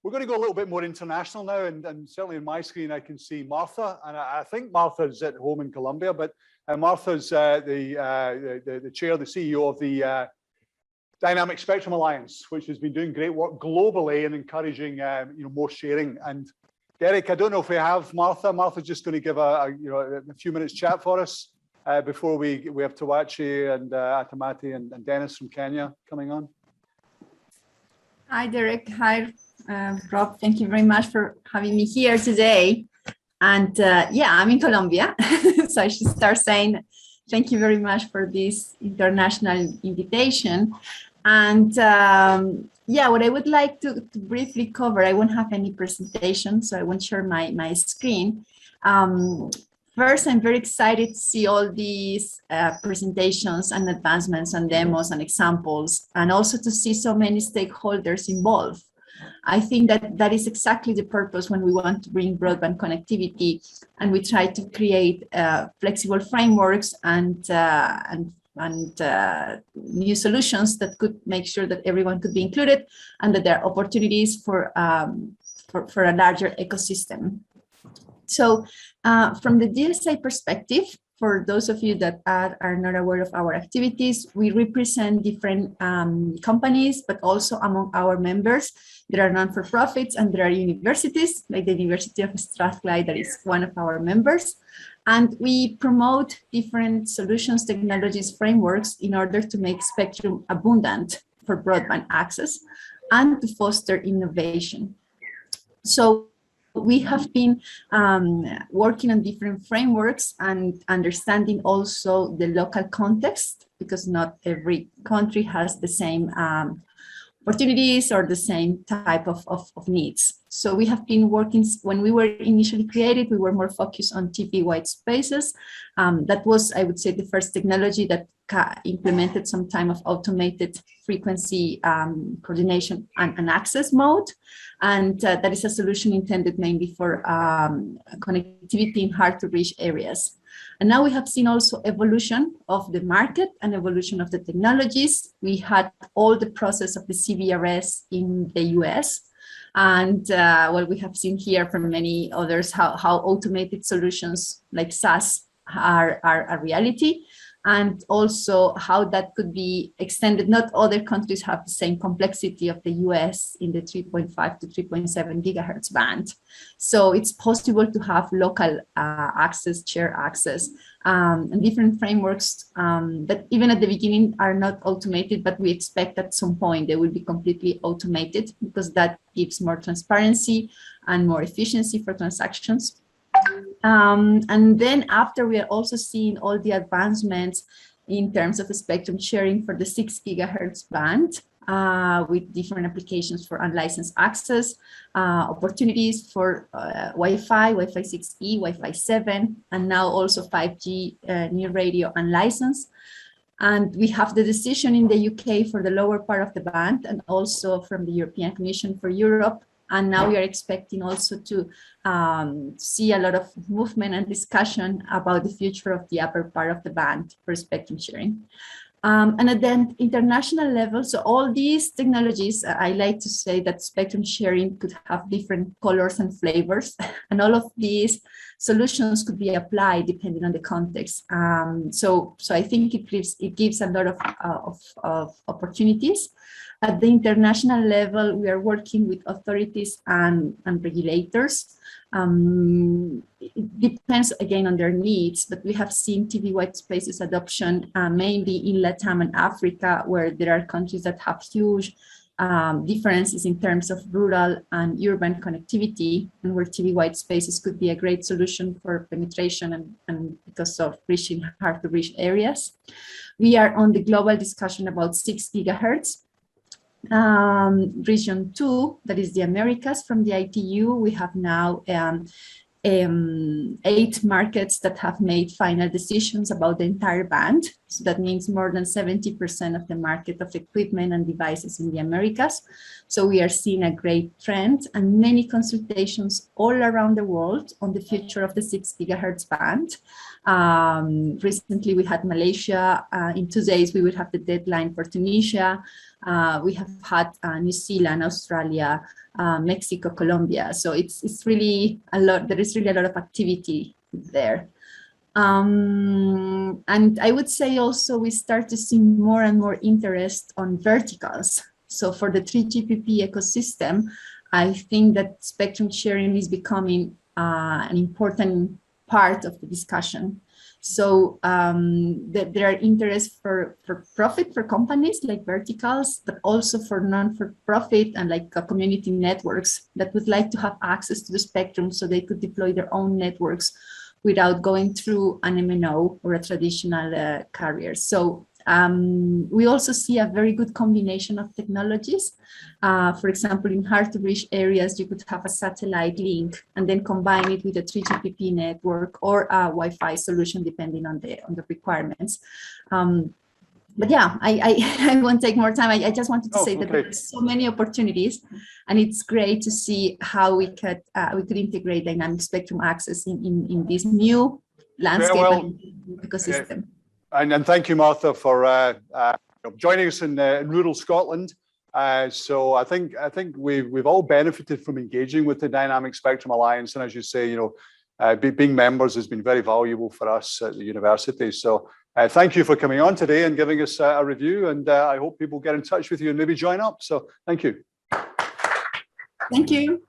We're going to go a little bit more international now, and certainly on my screen I can see Martha, and I think Martha's at home in Colombia, but Martha's the chair, the CEO of the Dynamic Spectrum Alliance, which has been doing great work globally and encouraging more sharing. And Derek, I don't know if we have Martha. Martha's just going to give a few minutes chat for us before we have Tawachi and Atamati and Dennis from Kenya coming on. Hi, Derek. Hi, Rob. Thank you very much for having me here today. And yeah, I'm in Colombia, so I should start saying thank you very much for this international invitation. And yeah, what I would like to briefly cover, I won't have any presentation, so I won't share my screen. First, I'm very excited to see all these presentations and advancements and demos and examples, and also to see so many stakeholders involved. I think that is exactly the purpose when we want to bring broadband connectivity, and we try to create flexible frameworks and new solutions that could make sure that everyone could be included and that there are opportunities for a larger ecosystem. So from the DSA perspective, for those of you that are not aware of our activities, we represent different companies, but also among our members, there are non-for-profits and there are universities, like the University of Strathclyde, that is one of our members. And we promote different solutions, technologies, frameworks in order to make spectrum abundant for broadband access and to foster innovation. So we have been working on different frameworks and understanding also the local context, because not every country has the same opportunities or the same type of needs. So we have been working, when we were initially created, we were more focused on TV white spaces. That was, I would say, the first technology that implemented some time of automated frequency coordination and access mode. And that is a solution intended mainly for connectivity in hard to reach areas. And now we have seen also evolution of the market and evolution of the technologies. We had all the process of the CBRS in the US. And what we have seen here from many others, how automated solutions like SAS are a reality. And also how that could be extended. Not other countries have the same complexity of the US in the 3.5 to 3.7 gigahertz band. So it's possible to have local access, share access, and different frameworks that even at the beginning are not automated, but we expect at some point they will be completely automated, because that gives more transparency and more efficiency for transactions. And then after, we are also seeing all the advancements in terms of the spectrum sharing for the 6 gigahertz band with different applications for unlicensed access, opportunities for Wi-Fi, Wi-Fi 6E, Wi-Fi 7, and now also 5G new radio unlicensed. And we have the decision in the UK for the lower part of the band, and also from the European Commission for Europe. And now we are expecting also to see a lot of movement and discussion about the future of the upper part of the band for spectrum sharing. And at the international level, so all these technologies, I like to say that spectrum sharing could have different colors and flavors, and all of these solutions could be applied depending on the context. So I think it gives a lot of opportunities. At the international level, we are working with authorities and regulators. It depends again on their needs, but we have seen TV white spaces adoption mainly in LATAM and Africa, where there are countries that have huge differences in terms of rural and urban connectivity, and where TV white spaces could be a great solution for penetration and because of reaching hard to reach areas. We are on the global discussion about 6 gigahertz. Region 2, that is the Americas. From the ITU, we have now 8 markets that have made final decisions about the entire band. So that means more than 70% of the market of equipment and devices in the Americas. So we are seeing a great trend and many consultations all around the world on the future of the 6 gigahertz band. Recently, we had Malaysia. In 2 days, we will have the deadline for Tunisia. We have had New Zealand, Australia, Mexico, Colombia. So it's really a lot. There is really a lot of activity there. And I would say also we start to see more and more interest on verticals. So for the 3GPP ecosystem, I think that spectrum sharing is becoming an important part of the discussion. So there are interests for profit for companies like verticals, but also for non-for-profit and like community networks that would like to have access to the spectrum so they could deploy their own networks without going through an MNO or a traditional carrier. So we also see a very good combination of technologies. For example, in hard-to-reach areas, you could have a satellite link and then combine it with a 3GPP network or a Wi-Fi solution, depending on the requirements. But yeah, I won't take more time. I just wanted to say that there are so many opportunities, and it's great to see how we could integrate dynamic spectrum access in this new landscape and ecosystem. And thank you, Martha, for joining us in rural Scotland. So I think we've all benefited from engaging with the Dynamic Spectrum Alliance, and as you say, being members has been very valuable for us at the university. So thank you for coming on today and giving us a review, and I hope people get in touch with you and maybe join up. So thank you. Thank you.